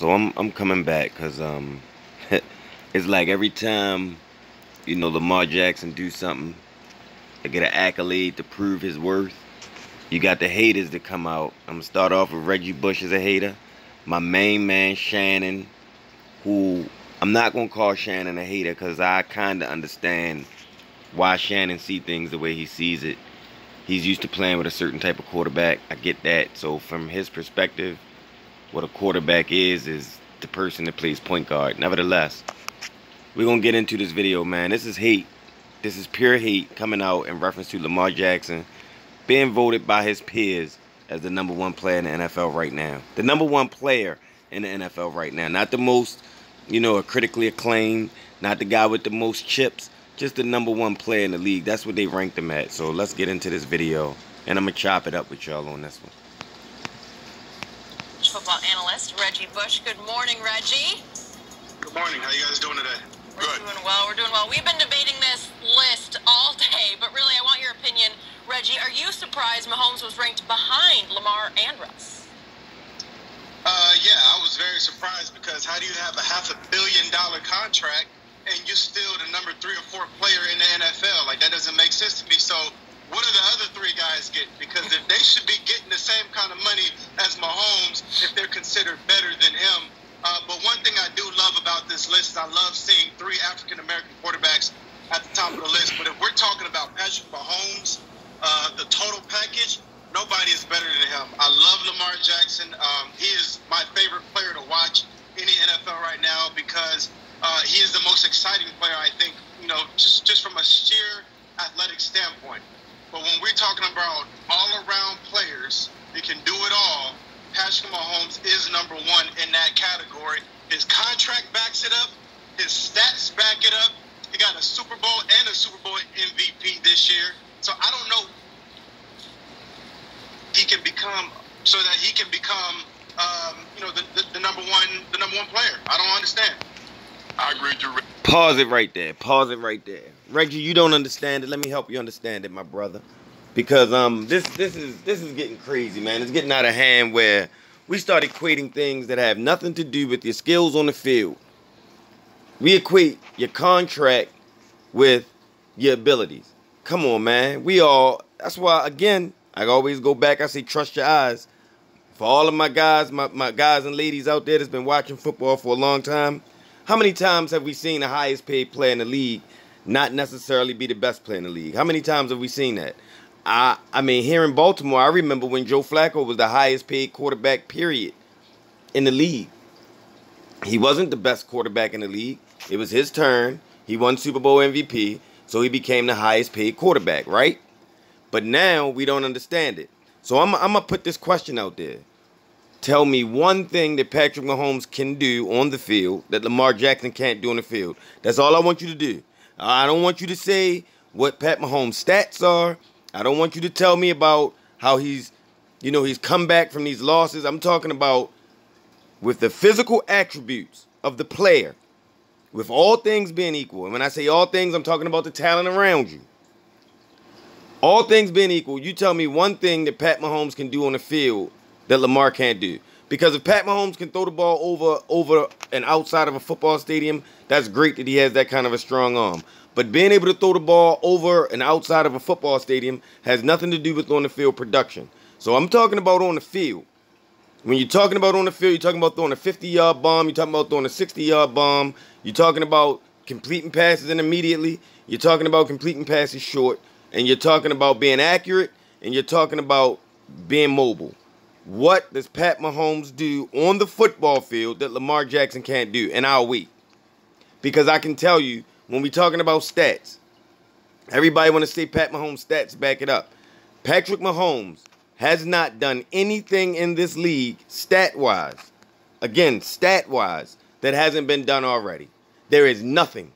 So I'm coming back because it's like every time Lamar Jackson do something to get an accolade to prove his worth, you got the haters that come out. I'm gonna start off with Reggie Bush as a hater, my main man Shannon, who I'm not gonna call Shannon a hater because I kind of understand why Shannon see things the way he sees it. He's used to playing with a certain type of quarterback. I get that. So from his perspective, what a quarterback is the person that plays point guard. Nevertheless, we're going to get into this video, man. This is hate. This is pure hate coming out in reference to Lamar Jackson being voted by his peers as the #1 player in the NFL right now. The #1 player in the NFL right now. Not the most, critically acclaimed. Not the guy with the most chips. Just the #1 player in the league. That's what they ranked him at. So let's get into this video. And I'm going to chop it up with y'all on this one. Football analyst Reggie Bush. Good morning, Reggie. Good morning. How you guys doing today? We're doing well. We're doing well. We've been debating this list all day, but really, I want your opinion, Reggie. Are you surprised Mahomes was ranked behind Lamar and Russ? Yeah, I was very surprised because how do you have a $500 million contract and you're still the number 3 or 4 player in the NFL? Like, that doesn't make sense to me. So what are the other 3 guys getting? Because if they should be getting the same kind of money as Mahomes, if they're considered better than him. But one thing I do love about this list is I love seeing 3 African-American quarterbacks at the top of the list. But if we're talking about Patrick Mahomes, the total package, nobody is better than him. I love Lamar Jackson. He is my favorite player to watch in the NFL right now because he is the most exciting player, I think, just from a sheer athletic standpoint. But when we're talking about all-around players that can do it all, Patrick Mahomes is #1 in that category. His contract backs it up. His stats back it up. He got a Super Bowl and a Super Bowl MVP this year. So I don't know he can become the number one player. I don't understand. I agree with you. Pause it right there. Pause it right there. Reggie, you don't understand it. Let me help you understand it, my brother. Because this is getting crazy, man. It's getting out of hand where we start equating things that have nothing to do with your skills on the field. We equate your contract with your abilities. Come on, man. That's why, again, I always go back. I say, trust your eyes. For all of my guys, my guys and ladies out there that's been watching football for a long time, how many times have we seen the highest paid player in the league not necessarily be the best player in the league? How many times have we seen that? I mean, here in Baltimore, I remember when Joe Flacco was the highest paid quarterback, period, in the league. He wasn't the best quarterback in the league. It was his turn. He won Super Bowl MVP, so he became the highest paid quarterback, right? But now we don't understand it. So I'm going to put this question out there. Tell me one thing that Patrick Mahomes can do on the field that Lamar Jackson can't do on the field. That's all I want you to do. I don't want you to say what Pat Mahomes' stats are. I don't want you to tell me about how he's come back from these losses. I'm talking about with the physical attributes of the player, with all things being equal. And when I say all things, I'm talking about the talent around you. All things being equal, you tell me one thing that Pat Mahomes can do on the field that Lamar can't do. Because if Pat Mahomes can throw the ball over and outside of a football stadium, that's great that he has that kind of a strong arm. But being able to throw the ball over and outside of a football stadium has nothing to do with on the field production. So I'm talking about on the field. When you're talking about on the field, you're talking about throwing a 50-yard bomb. You're talking about throwing a 60-yard bomb. You're talking about completing passes and immediately. You're talking about completing passes short. And you're talking about being accurate. And you're talking about being mobile. What does Pat Mahomes do on the football field that Lamar Jackson can't do? And I'll wait. Because I can tell you, when we're talking about stats, everybody want to say Pat Mahomes' stats, back it up. Patrick Mahomes has not done anything in this league stat-wise, again, stat-wise, that hasn't been done already. There is nothing.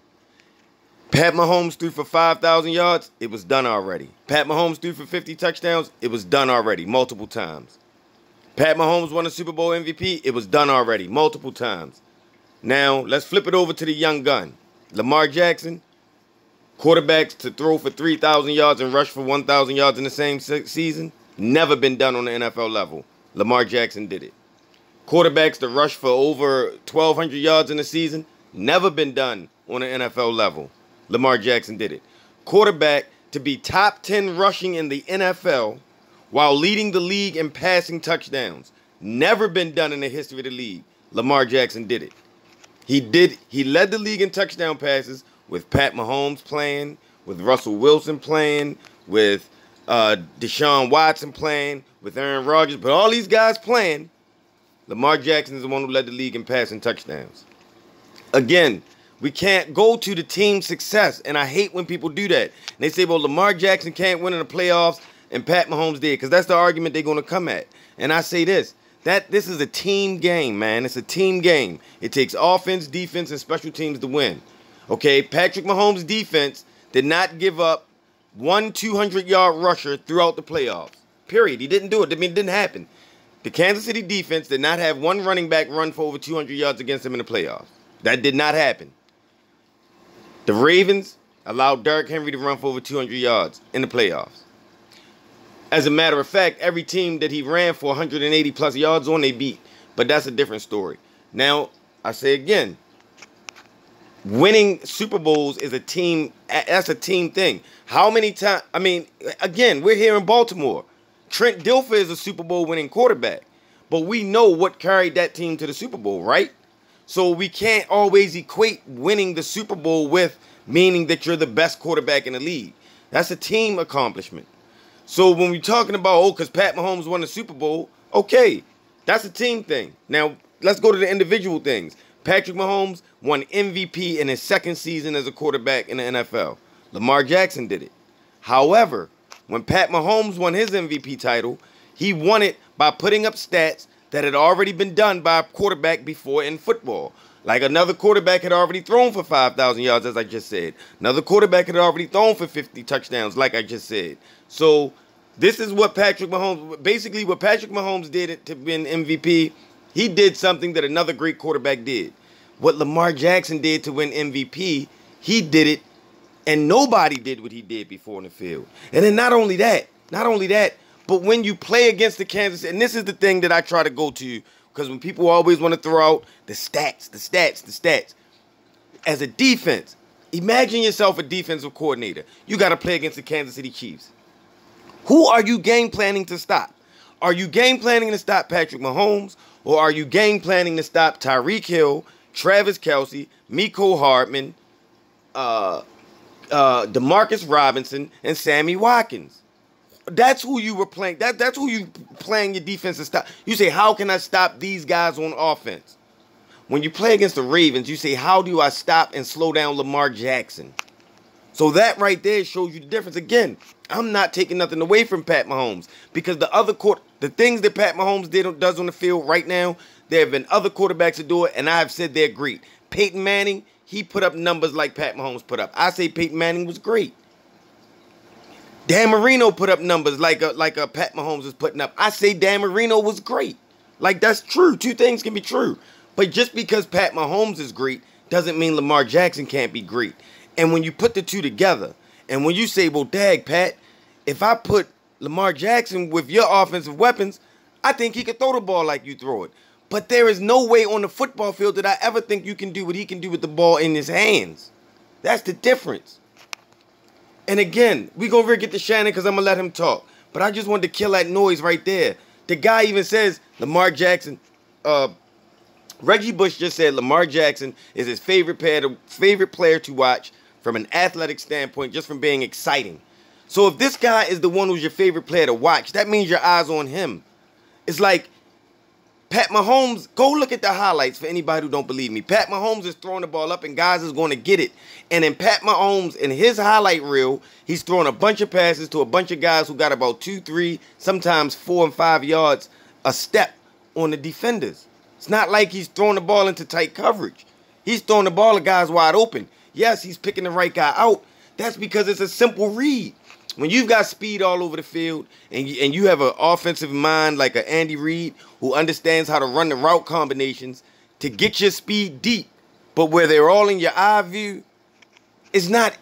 Pat Mahomes threw for 5,000 yards. It was done already. Pat Mahomes threw for 50 touchdowns. It was done already, multiple times. Pat Mahomes won a Super Bowl MVP. It was done already, multiple times. Now, let's flip it over to the young gun. Lamar Jackson, quarterbacks to throw for 3,000 yards and rush for 1,000 yards in the same season. Never been done on the NFL level. Lamar Jackson did it. Quarterbacks to rush for over 1,200 yards in a season, never been done on an NFL level. Lamar Jackson did it. Quarterback to be top 10 rushing in the NFL while leading the league in passing touchdowns. Never been done in the history of the league. Lamar Jackson did it. He led the league in touchdown passes with Pat Mahomes playing, with Russell Wilson playing, with Deshaun Watson playing, with Aaron Rodgers. But all these guys playing, Lamar Jackson is the one who led the league in passing touchdowns. Again, we can't go to the team's success, and I hate when people do that. And they say, well, Lamar Jackson can't win in the playoffs, and Pat Mahomes did, because that's the argument they're going to come at. And I say this is a team game, man. It's a team game. It takes offense, defense, and special teams to win. Okay, Patrick Mahomes' defense did not give up one 200-yard rusher throughout the playoffs. Period. He didn't do it. I mean, it didn't happen. The Kansas City defense did not have one running back run for over 200 yards against him in the playoffs. That did not happen. The Ravens allowed Derrick Henry to run for over 200 yards in the playoffs. As a matter of fact, every team that he ran for 180 plus yards on, they beat. But that's a different story. Now, I say again, winning Super Bowls is a team, that's a team thing. How many times, I mean, again, we're here in Baltimore. Trent Dilfer is a Super Bowl winning quarterback. But we know what carried that team to the Super Bowl, right? So we can't always equate winning the Super Bowl with meaning that you're the best quarterback in the league. That's a team accomplishment. So when we're talking about, because Pat Mahomes won the Super Bowl, okay, that's a team thing. Now, let's go to the individual things. Patrick Mahomes won MVP in his second season as a quarterback in the NFL. Lamar Jackson did it. However, when Pat Mahomes won his MVP title, he won it by putting up stats that had already been done by a quarterback before in football. Like another quarterback had already thrown for 5,000 yards, as I just said. Another quarterback had already thrown for 50 touchdowns, like I just said. So this is what Patrick Mahomes, basically what Patrick Mahomes did to win MVP, he did something that another great quarterback did. What Lamar Jackson did to win MVP, he did it, and nobody did what he did before in the field. And then not only that, but when you play against the Kansas, and this is the thing that I try to go to, because when people always want to throw out the stats. As a defense, imagine yourself a defensive coordinator. You got to play against the Kansas City Chiefs. Who are you game planning to stop? Are you game planning to stop Patrick Mahomes? Or are you game planning to stop Tyreek Hill, Travis Kelce, Mecole Hardman, Demarcus Robinson, and Sammy Watkins? That's who you were playing. That's who you playing your defense to stop. You say, how can I stop these guys on offense? When you play against the Ravens, you say, how do I stop and slow down Lamar Jackson? So that right there shows you the difference. Again, I'm not taking nothing away from Pat Mahomes, because the things that Pat Mahomes does on the field right now, there have been other quarterbacks that do it, and I have said they're great. Peyton Manning, he put up numbers like Pat Mahomes put up. I say Peyton Manning was great. Dan Marino put up numbers like a Pat Mahomes is putting up. I say Dan Marino was great. Like, that's true. Two things can be true. But just because Pat Mahomes is great doesn't mean Lamar Jackson can't be great. And when you put the two together, and when you say, well, dag, Pat, if I put Lamar Jackson with your offensive weapons, I think he could throw the ball like you throw it. But there is no way on the football field that I ever think you can do what he can do with the ball in his hands. That's the difference. And again, we're going to get to Shannon because I'm going to let him talk. But I just wanted to kill that noise right there. The guy even says Lamar Jackson, Reggie Bush just said Lamar Jackson is his favorite player to watch from an athletic standpoint, just from being exciting. So if this guy is the one who's your favorite player to watch, that means your eyes on him. It's like Pat Mahomes, go look at the highlights for anybody who don't believe me. Pat Mahomes is throwing the ball up and guys is going to get it. And in Pat Mahomes, in his highlight reel, he's throwing a bunch of passes to a bunch of guys who got about 2, 3, sometimes 4 and 5 yards a step on the defenders. It's not like he's throwing the ball into tight coverage. He's throwing the ball to guys wide open. Yes, he's picking the right guy out. That's because it's a simple read. When you've got speed all over the field and you have an offensive mind like an Andy Reid who understands how to run the route combinations to get your speed deep, but where they're all in your eye view, it's not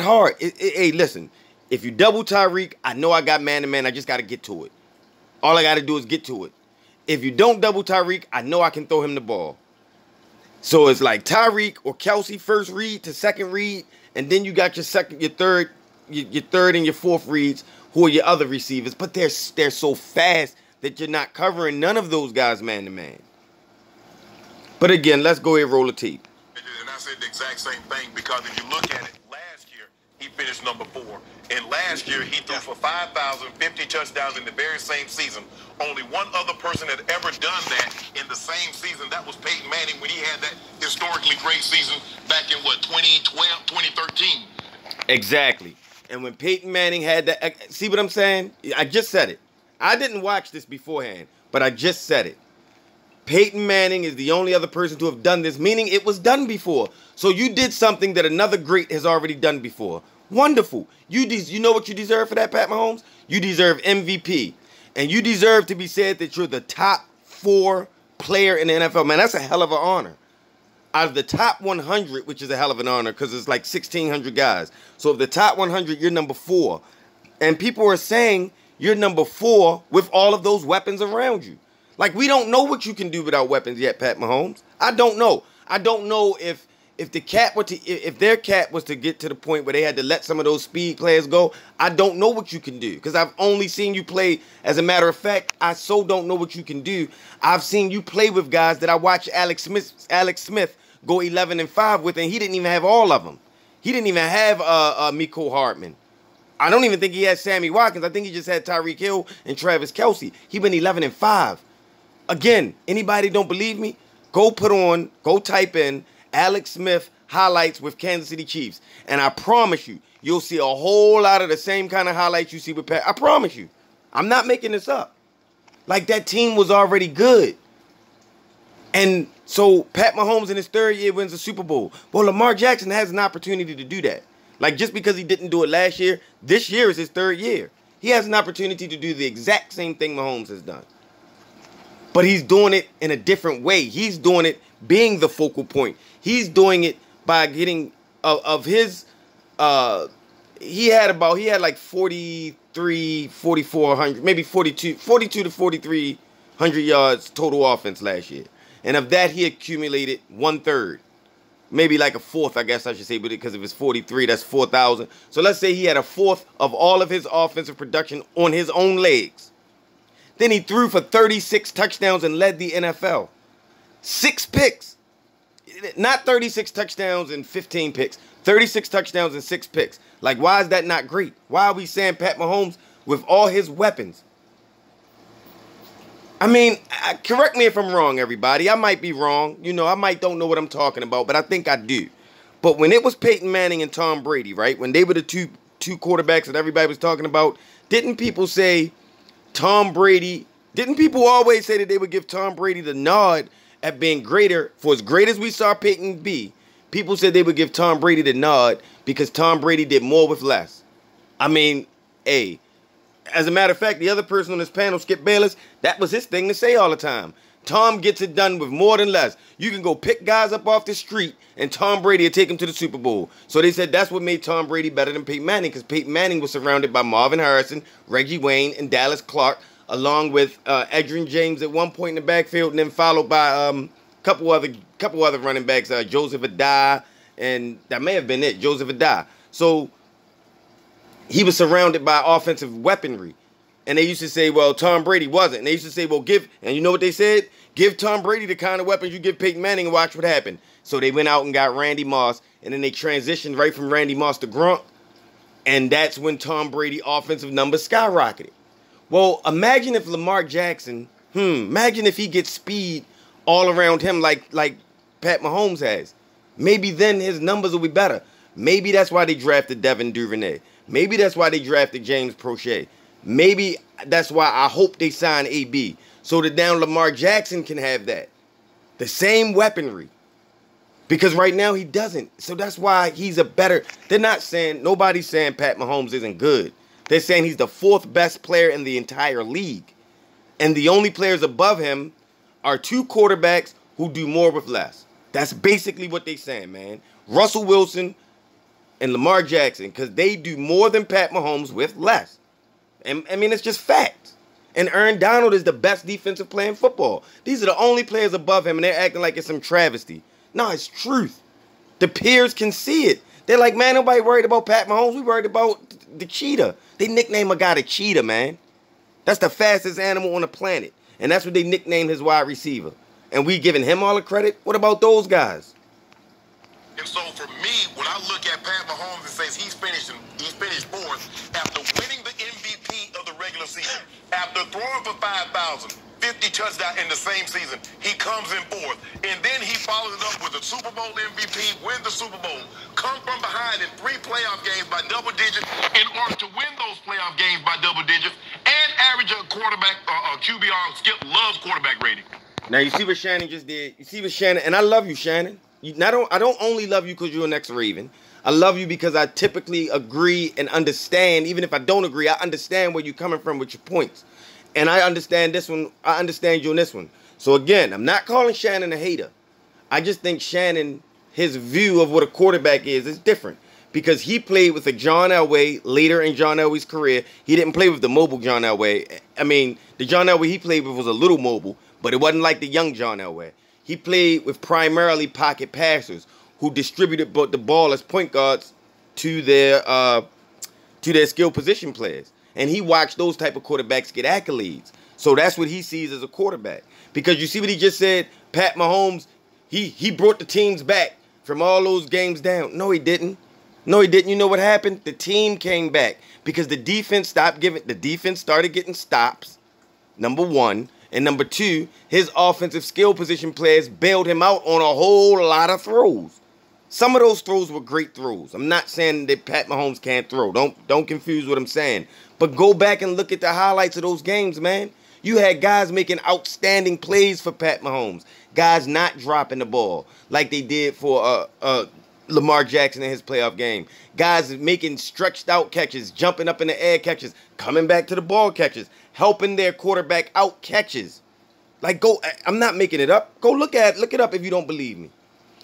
hard. Hey, listen, if you double Tyreek, I know I got man-to-man. I just got to get to it. All I got to do is get to it. If you don't double Tyreek, I know I can throw him the ball. So it's like Tyreek or Kelsey first read to second read, and then you got your third and your fourth reads, who are your other receivers. But they're so fast that you're not covering none of those guys man to man. But again, let's go ahead and roll the tape. And I said the exact same thing, because if you look at it, last year he finished number 4. And last year he threw for 5,050 touchdowns in the very same season. Only one other person had ever done that in the same season. That was Peyton Manning when he had that historically great season back in, 2012, 2013. Exactly. And when Peyton Manning had that, see what I'm saying? I just said it. I didn't watch this beforehand, but I just said it. Peyton Manning is the only other person to have done this, meaning it was done before. So you did something that another great has already done before. Wonderful. You know what you deserve for that, Pat Mahomes? You deserve MVP. And you deserve to be said that you're the top 4 player in the NFL. Man, that's a hell of an honor. Out of the top 100, which is a hell of an honor because it's like 1,600 guys. So of the top 100, you're number 4. And people are saying you're number 4 with all of those weapons around you. Like, we don't know what you can do without weapons yet, Pat Mahomes. I don't know. I don't know if their cap was to get to the point where they had to let some of those speed players go. I don't know what you can do because I've only seen you play. As a matter of fact, I so don't know what you can do. I've seen you play with guys that I watched Alex Smith go 11-5 with, and he didn't even have all of them. He didn't even have Mecole Hardman. I don't even think he had Sammy Watkins. I think he just had Tyreek Hill and Travis Kelce. He went 11-5. Again, anybody don't believe me? Go type in Alex Smith highlights with Kansas City Chiefs. And I promise you, you'll see a whole lot of the same kind of highlights you see with Pat. I promise you. I'm not making this up. Like, that team was already good. And so Pat Mahomes in his 3rd year wins the Super Bowl. Well, Lamar Jackson has an opportunity to do that. Like, just because he didn't do it last year, this year is his 3rd year. He has an opportunity to do the exact same thing Mahomes has done. But he's doing it in a different way. He's doing it being the focal point. He's doing it by getting of his he had like 4,400, maybe 42 to 4,300 yards total offense last year. And of that, he accumulated 1/3. Maybe like a 4th, I guess I should say, but because if it's 43, that's 4,000. So let's say he had a 4th of all of his offensive production on his own legs. Then he threw for 36 touchdowns and led the NFL. 6 picks. Not 36 touchdowns and 15 picks. 36 touchdowns and 6 picks. Like, why is that not great? Why are we saying Pat Mahomes with all his weapons? I mean, correct me if I'm wrong, everybody. I might be wrong. You know, I don't know what I'm talking about, but I think I do. But when it was Peyton Manning and Tom Brady, right, when they were the two quarterbacks that everybody was talking about, didn't people say Tom Brady, didn't people always say that they would give Tom Brady the nod at being greater? For as great as we saw Peyton be, people said they would give Tom Brady the nod because Tom Brady did more with less. I mean, hey, as a matter of fact, the other person on this panel, Skip Bayless, that was his thing to say all the time. Tom gets it done with more than less. You can go pick guys up off the street, and Tom Brady will take them to the Super Bowl. So they said that's what made Tom Brady better than Peyton Manning, because Peyton Manning was surrounded by Marvin Harrison, Reggie Wayne, and Dallas Clark, along with Edgerrin James at one point in the backfield, and then followed by couple other running backs, Joseph Adai, and that may have been it, Joseph Adai. So he was surrounded by offensive weaponry. And they used to say, well, Tom Brady wasn't. And they used to say, well, and you know what they said? Give Tom Brady the kind of weapons you give Peyton Manning and watch what happened. So they went out and got Randy Moss, and then they transitioned right from Randy Moss to Gronk. And that's when Tom Brady offensive numbers skyrocketed. Well, imagine if Lamar Jackson, imagine if he gets speed all around him like Pat Mahomes has. Maybe then his numbers will be better. Maybe that's why they drafted Devin Duvernay. Maybe that's why they drafted James Prochet. Maybe that's why I hope they sign AB. So that now Lamar Jackson can have that. The same weaponry. Because right now he doesn't. So that's why he's a better. Nobody's saying Pat Mahomes isn't good. They're saying he's the 4th best player in the entire league. And the only players above him are 2 quarterbacks who do more with less. That's basically what they're saying, man. Russell Wilson and Lamar Jackson, because they do more than Pat Mahomes with less. And I mean, it's just facts. And Aaron Donald is the best defensive player in football. These are the only players above him, and they're acting like it's some travesty. No, it's truth. The peers can see it. They're like, man, nobody worried about Pat Mahomes. We worried about the cheetah. They nickname a guy the cheetah, man. That's the fastest animal on the planet. And that's what they nicknamed his wide receiver. And we giving him all the credit? What about those guys? And so for me, when I look at Pat Mahomes and says he's finished fourth after winning the MVP of the regular season, after throwing for 5,050 touchdowns in the same season, he comes in fourth. And then he follows it up with the Super Bowl MVP, win the Super Bowl, come from behind in 3 playoff games by double digits in order to win those playoff games by double digits and average a quarterback, QBR, Skip loves quarterback rating. Now, you see what Shannon just did? You see what Shannon, and I love you, Shannon. I don't only love you because you're an ex-Raven. I love you because I typically agree and understand. Even if I don't agree, I understand where you're coming from with your points. And I understand this one. I understand you on this one. So, again, I'm not calling Shannon a hater. I just think Shannon, his view of what a quarterback is different. Because he played with a John Elway later in John Elway's career. He didn't play with the mobile John Elway. I mean, the John Elway he played with was a little mobile, but it wasn't like the young John Elway. He played with primarily pocket passers who distributed the ball as point guards to their skill position players. And he watched those type of quarterbacks get accolades. So that's what he sees as a quarterback. Because you see what he just said? Pat Mahomes, he brought the teams back from all those games down. No, he didn't. No, he didn't. You know what happened? The team came back because the defense started getting stops, number one. And number two, his offensive skill position players bailed him out on a whole lot of throws. Some of those throws were great throws. I'm not saying that Pat Mahomes can't throw. Don't confuse what I'm saying. But go back and look at the highlights of those games, man. You had guys making outstanding plays for Pat Mahomes. Guys not dropping the ball like they did for Lamar Jackson in his playoff game. Guys making stretched out catches, jumping up in the air catches, coming back to the ball catches, helping their quarterback out catches. Like, I'm not making it up. Go look it up if you don't believe me.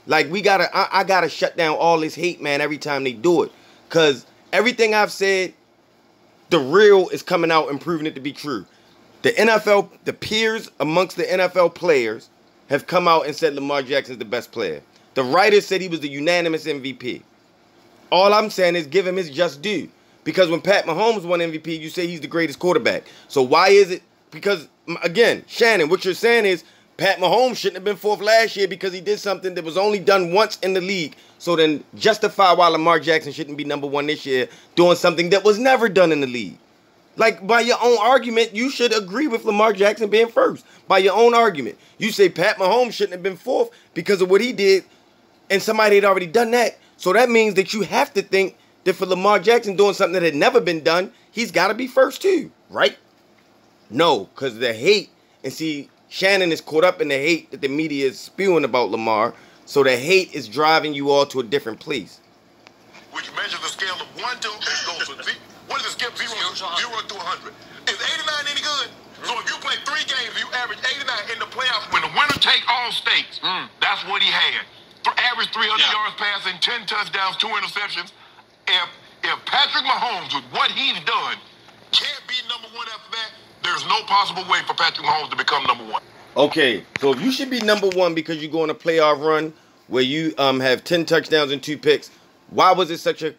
Like, I gotta shut down all this hate, man, every time they do it. Cause everything I've said, the real is coming out and proving it to be true. The NFL, the peers amongst the NFL players have come out and said Lamar Jackson's the best player. The writers said he was the unanimous MVP. All I'm saying is give him his just due. Because when Pat Mahomes won MVP, you say he's the greatest quarterback. So why is it? Because, again, Shannon, what you're saying is Pat Mahomes shouldn't have been fourth last year because he did something that was only done once in the league. So then justify why Lamar Jackson shouldn't be number one this year doing something that was never done in the league. Like, by your own argument, you should agree with Lamar Jackson being first. By your own argument. You say Pat Mahomes shouldn't have been fourth because of what he did, and somebody had already done that. So that means that you have to think that for Lamar Jackson doing something that had never been done, he's got to be first too, right? No, because the hate, and see, Shannon is caught up in the hate that the media is spewing about Lamar, so the hate is driving you all to a different place. Which measures the scale of 1 to, goes to what is the scale? 0 to 100. Is 89 any good? So if you play 3 games, you average 89 in the playoffs, when the winner take all stakes, that's what he had. Average 300 yards passing, 10 touchdowns, 2 interceptions. If Patrick Mahomes, with what he's done, can't be number one after that, there's no possible way for Patrick Mahomes to become number one. Okay, so if you should be number one because you go on a playoff run where you have 10 touchdowns and 2 picks, why was it such a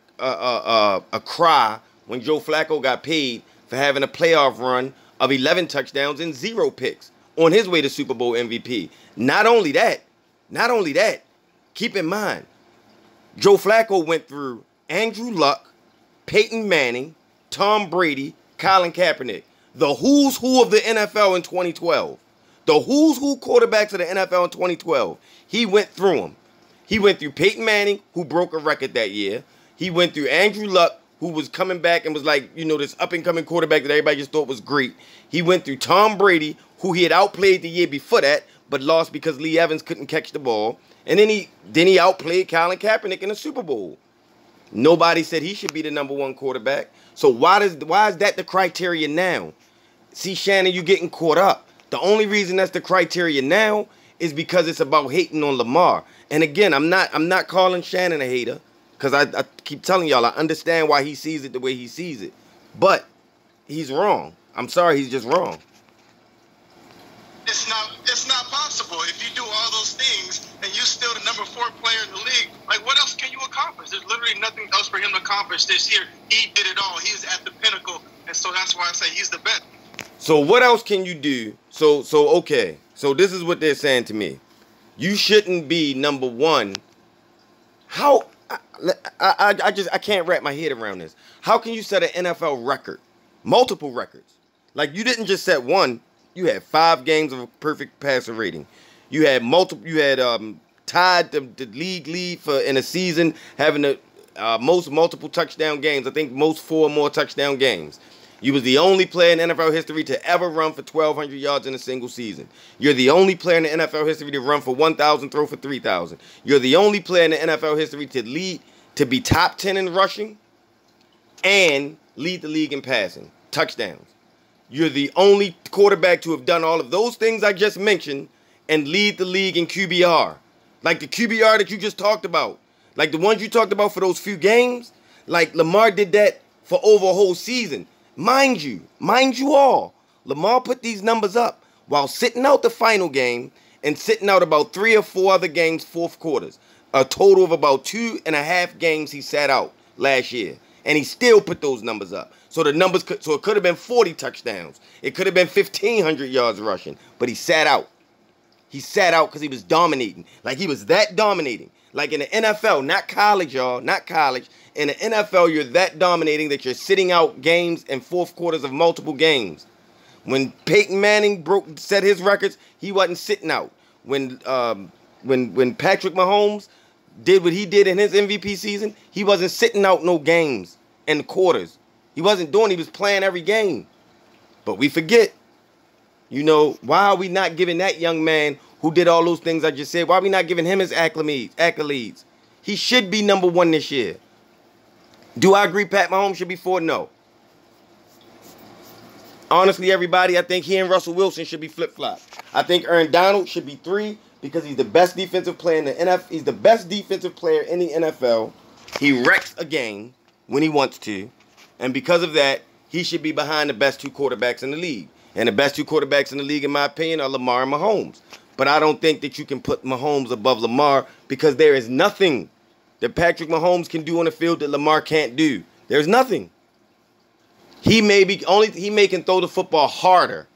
cry when Joe Flacco got paid for having a playoff run of 11 touchdowns and 0 picks on his way to Super Bowl MVP? Not only that, keep in mind, Joe Flacco went through Andrew Luck, Peyton Manning, Tom Brady, Colin Kaepernick. The who's who of the NFL in 2012. The who's who quarterbacks of the NFL in 2012. He went through them. He went through Peyton Manning, who broke a record that year. He went through Andrew Luck, who was coming back and was like, this up-and-coming quarterback that everybody just thought was great. He went through Tom Brady, who he had outplayed the year before that, but lost because Lee Evans couldn't catch the ball. And then he outplayed Colin Kaepernick in the Super Bowl. Nobody said he should be the number one quarterback. So why is that the criteria now? See, Shannon, you're getting caught up. The only reason that's the criteria now is because it's about hating on Lamar. And again, I'm not calling Shannon a hater, because I keep telling y'all I understand why he sees it the way he sees it. But he's wrong. I'm sorry, he's just wrong. It's not possible. If you do all those things and you're still the number 4 player in the league, like what else can you accomplish? There's literally nothing else for him to accomplish this year. He did it all. He's at the pinnacle, and so that's why I say he's the best. So what else can you do? So okay. So this is what they're saying to me. You shouldn't be number 1. How I can't wrap my head around this. How can you set an NFL record? Multiple records. Like you didn't just set one. You had 5 games of a perfect passer rating. You had tied the league lead for in a season having the most multiple touchdown games. I think most 4 or more touchdown games. You was the only player in NFL history to ever run for 1,200 yards in a single season. You're the only player in the NFL history to run for 1,000, throw for 3,000. You're the only player in the NFL history to be top 10 in rushing and lead the league in passing, touchdowns. You're the only quarterback to have done all of those things I just mentioned and lead the league in QBR. Like the QBR that you just talked about. Like the ones you talked about for those few games. Like Lamar did that for over a whole season. Mind you all, Lamar put these numbers up while sitting out the final game and sitting out about 3 or 4 other games, fourth quarters. A total of about 2.5 games he sat out last year. And he still put those numbers up. So it could have been 40 touchdowns. It could have been 1,500 yards rushing. But he sat out. He sat out because he was dominating. Like he was that dominating. Like in the NFL, not college, y'all, not college. In the NFL, you're that dominating that you're sitting out games and fourth quarters of multiple games. When Peyton Manning set his records, he wasn't sitting out. When Patrick Mahomes did what he did in his MVP season, he wasn't sitting out no games and quarters. He wasn't doing, he was playing every game. But we forget, why are we not giving that young man who did all those things I just said, why are we not giving him his accolades? He should be number 1 this year. Do I agree Pat Mahomes should be 4? No. Honestly, everybody, I think he and Russell Wilson should be flip-flop. I think Aaron Donald should be 3 because he's the best defensive player in the NFL. He's the best defensive player in the NFL. He wrecks a game when he wants to. And because of that, he should be behind the best 2 quarterbacks in the league. And the best 2 quarterbacks in the league, in my opinion, are Lamar and Mahomes. But I don't think that you can put Mahomes above Lamar because there is nothing that Patrick Mahomes can do on the field that Lamar can't do. There's nothing. He can throw the football harder,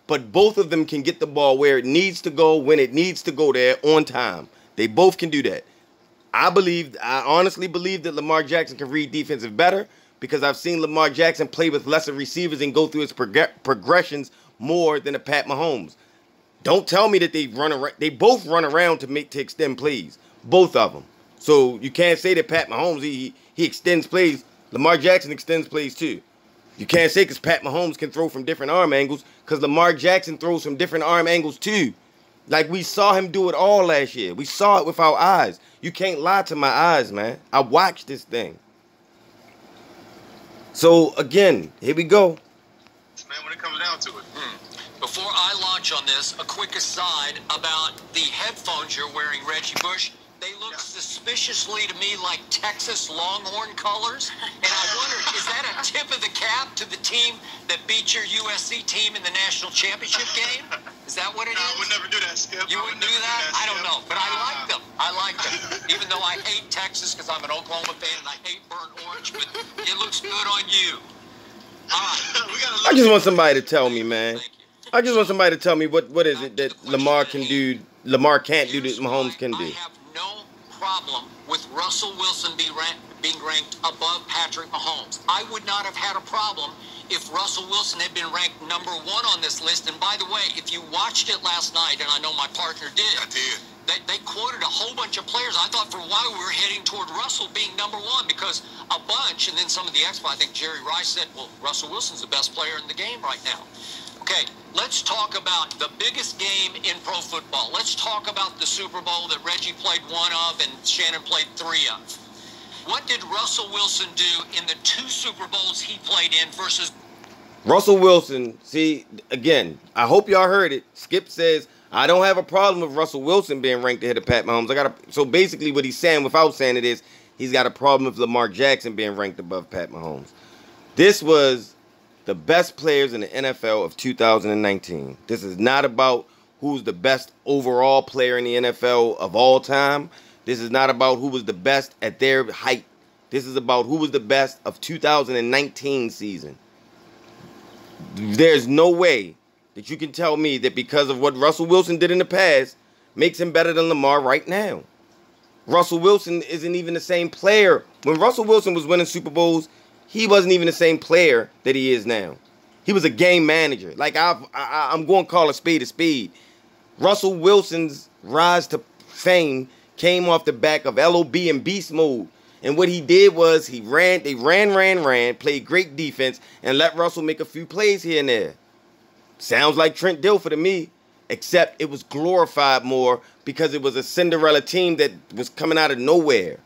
but both of them can get the ball where it needs to go, when it needs to go there, on time. They both can do that. I honestly believe that Lamar Jackson can read defensive better because I've seen Lamar Jackson play with lesser receivers and go through his progressions more than a Pat Mahomes. Don't tell me that they run around. They both run around to extend plays, both of them. So you can't say that Pat Mahomes he extends plays. Lamar Jackson extends plays too. You can't say because Pat Mahomes can throw from different arm angles because Lamar Jackson throws from different arm angles too. Like we saw him do it all last year. We saw it with our eyes. You can't lie to my eyes, man. I watched this thing. So again, here we go. Man, when it comes down to it. Before I launch on this, a quick aside about the headphones you're wearing, Reggie Bush. They look suspiciously to me like Texas Longhorn colors. And I wondered, is that a tip of the cap to the team that beat your USC team in the national championship game? Is that what it is? I would never do that, Skip. You wouldn't do that? I don't know. But I like them. I like them. Even though I hate Texas because I'm an Oklahoma fan and I hate burnt orange, but it looks good on you. All right. I just want somebody to tell me, man. I just want somebody to tell me what is it that Lamar can do, Lamar can't do that Mahomes can do. I have no problem with Russell Wilson being ranked above Patrick Mahomes. I would not have had a problem if Russell Wilson had been ranked number 1 on this list. And by the way, if you watched it last night, and I know my partner did, I did. They quoted a whole bunch of players. I thought for a while we were heading toward Russell being number 1 because a bunch, and then some of the experts, I think Jerry Rice said, well, Russell Wilson's the best player in the game right now. Okay, let's talk about the biggest game in pro football. Let's talk about the Super Bowl that Reggie played 1 of and Shannon played 3 of. What did Russell Wilson do in the 2 Super Bowls he played in versus... Russell Wilson, see, again, I hope y'all heard it. Skip says, I don't have a problem with Russell Wilson being ranked ahead of Pat Mahomes. So basically what he's saying without saying it is he's got a problem with Lamar Jackson being ranked above Pat Mahomes. This was the best players in the NFL of 2019. This is not about who's the best overall player in the NFL of all time. This is not about who was the best at their height. This is about who was the best of 2019 season. There's no way that you can tell me that because of what Russell Wilson did in the past makes him better than Lamar right now. Russell Wilson isn't even the same player. When Russell Wilson was winning Super Bowls, he wasn't even the same player that he is now. He was a game manager. Like, I'm going to call a spade a spade. Russell Wilson's rise to fame came off the back of LOB and beast mode. And what he did was they ran, played great defense, and let Russell make a few plays here and there. Sounds like Trent Dilfer to me, except it was glorified more because it was a Cinderella team that was coming out of nowhere.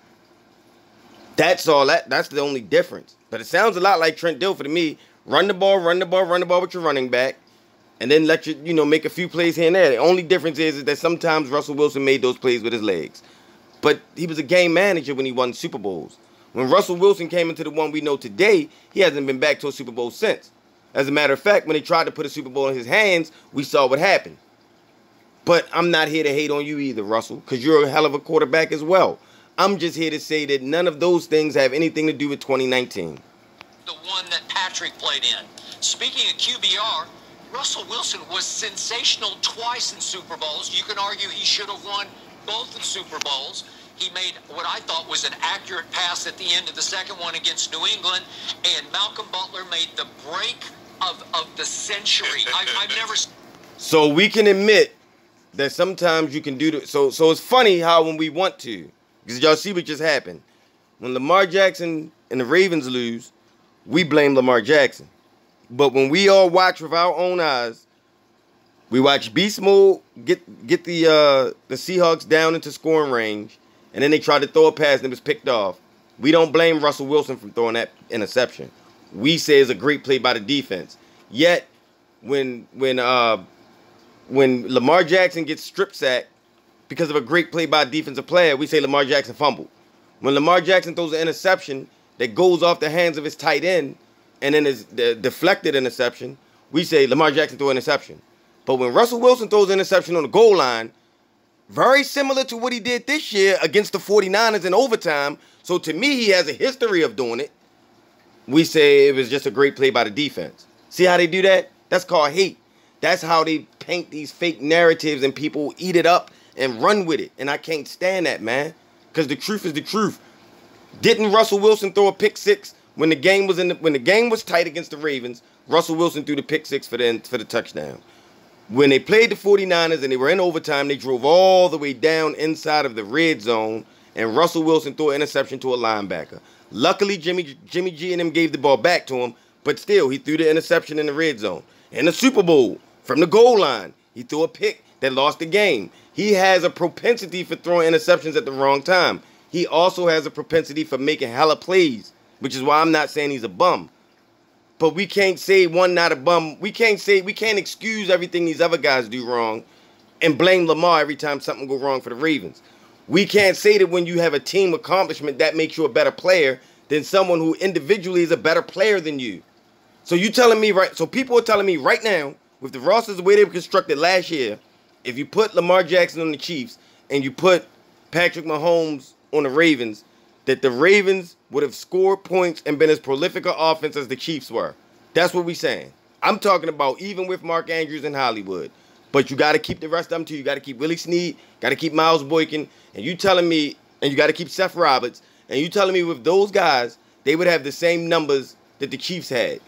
That's all. That's the only difference. But it sounds a lot like Trent Dilfer to me. Run the ball with your running back, and then let you, make a few plays here and there. The only difference is that sometimes Russell Wilson made those plays with his legs. But he was a game manager when he won Super Bowls. When Russell Wilson came into the one we know today, he hasn't been back to a Super Bowl since. As a matter of fact, when they tried to put a Super Bowl in his hands, we saw what happened. But I'm not here to hate on you either, Russell, because you're a hell of a quarterback as well. I'm just here to say that none of those things have anything to do with 2019. The one that Patrick played in. Speaking of QBR, Russell Wilson was sensational twice in Super Bowls. You can argue he should have won both the Super Bowls. He made what I thought was an accurate pass at the end of the second one against New England, and Malcolm Butler made the break of the century. I've never... So we can admit that sometimes you can do the... So it's funny how when we want to, because y'all see what just happened. When Lamar Jackson and the Ravens lose, we blame Lamar Jackson. But when we all watch with our own eyes, we watch beast mode get the Seahawks down into scoring range, and then they tried to throw a pass and it was picked off. We don't blame Russell Wilson for throwing that interception. We say it's a great play by the defense. Yet, when Lamar Jackson gets strip sacked because of a great play by a defensive player, we say Lamar Jackson fumbled. When Lamar Jackson throws an interception that goes off the hands of his tight end and then is the deflected interception, we say Lamar Jackson threw an interception. But when Russell Wilson throws an interception on the goal line, very similar to what he did this year against the 49ers in overtime, so to me he has a history of doing it, we say it was just a great play by the defense. See how they do that? That's called hate. That's how they paint these fake narratives and people eat it up and run with it. And I can't stand that, man. Because the truth is the truth. Didn't Russell Wilson throw a pick six when the game was tight against the Ravens? Russell Wilson threw the pick six for the touchdown. When they played the 49ers and they were in overtime, they drove all the way down inside of the red zone, and Russell Wilson threw an interception to a linebacker. Luckily, Jimmy G and them gave the ball back to him, but still, he threw the interception in the red zone. In the Super Bowl, from the goal line, he threw a pick that lost the game. He has a propensity for throwing interceptions at the wrong time. He also has a propensity for making hella plays, which is why I'm not saying he's a bum. But we can't say one not a bum. We can't excuse everything these other guys do wrong and blame Lamar every time something go wrong for the Ravens. We can't say that when you have a team accomplishment that makes you a better player than someone who individually is a better player than you. So you telling me so people are telling me right now, with the rosters the way they were constructed last year, if you put Lamar Jackson on the Chiefs and you put Patrick Mahomes on the Ravens, that the Ravens would have scored points and been as prolific an offense as the Chiefs were. That's what we're saying. I'm talking about even with Mark Andrews in Hollywood. But you got to keep the rest of them too. You got to keep Willie Snead, got to keep Miles Boykin, and you telling me, and you got to keep Seth Roberts, and you telling me with those guys, they would have the same numbers that the Chiefs had.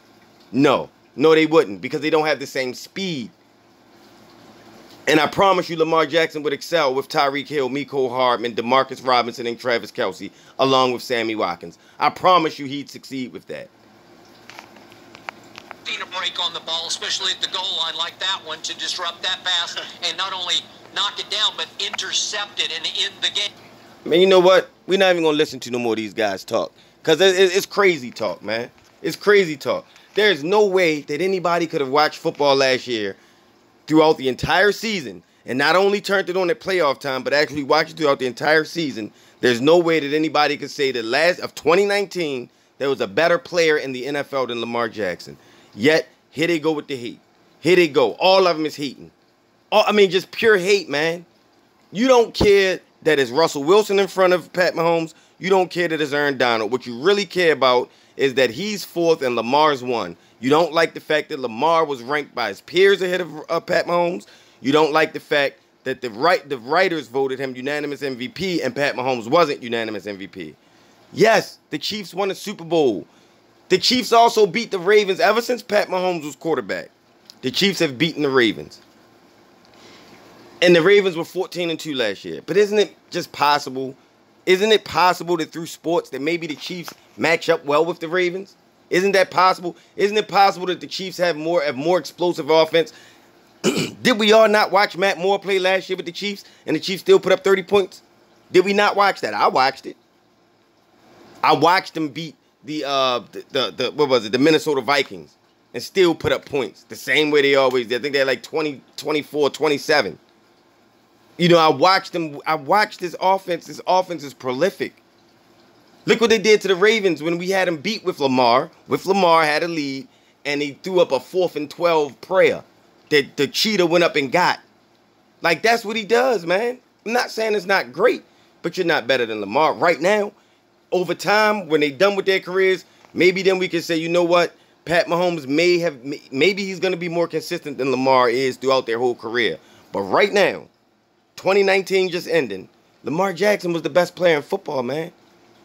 No, they wouldn't, because they don't have the same speed. And I promise you Lamar Jackson would excel with Tyreek Hill, Mecole Hardman, Demarcus Robinson, and Travis Kelce, along with Sammy Watkins. I promise you he'd succeed with that. A break on the ball, especially at the goal line like that one, to disrupt that pass and not only knock it down, but intercept it and end the game. Man, you know what? We're not even going to listen to no more of these guys talk. Because it's crazy talk, man. It's crazy talk. There's no way that anybody could have watched football last year throughout the entire season and not only turned it on at playoff time, but actually watched it throughout the entire season. There's no way that anybody could say that last of 2019, there was a better player in the NFL than Lamar Jackson. Yet, here they go with the hate. Here they go. All of them is hating. I mean, just pure hate, man. You don't care that it's Russell Wilson in front of Pat Mahomes. You don't care that it's Aaron Donald. What you really care about is that he's 4th and Lamar's 1. You don't like the fact that Lamar was ranked by his peers ahead of Pat Mahomes. You don't like the fact that the writers voted him unanimous MVP and Pat Mahomes wasn't unanimous MVP. Yes, the Chiefs won a Super Bowl. The Chiefs also beat the Ravens ever since Pat Mahomes was quarterback. The Chiefs have beaten the Ravens. And the Ravens were 14-2 last year. But isn't it just possible? Isn't it possible that through sports that maybe the Chiefs match up well with the Ravens? Isn't that possible? Isn't it possible that the Chiefs have more explosive offense? Did we all not watch Matt Moore play last year with the Chiefs and the Chiefs still put up 30 points? Did we not watch that? I watched it. I watched them beat the Minnesota Vikings and still put up points the same way they always did. I think they're like 20, 24, 27. You know, I watched them. I watched this offense. This offense is prolific. Look what they did to the Ravens when we had them beat with Lamar. With Lamar had a lead, and he threw up a 4th and 12 prayer that the cheetah went up and got. Like, that's what he does, man. I'm not saying it's not great, but you're not better than Lamar. Right now, over time, when they're done with their careers, maybe then we can say, you know what? Pat Mahomes maybe he's going to be more consistent than Lamar is throughout their whole career. But right now, 2019 just ending, Lamar Jackson was the best player in football, man.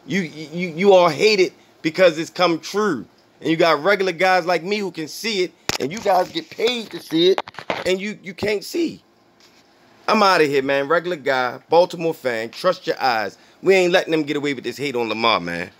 You all hate it because it's come true. And you got regular guys like me who can see it, and you guys get paid to see it, and you can't see. I'm out of here, man. Regular guy, Baltimore fan, trust your eyes. We ain't letting them get away with this hate on Lamar, man.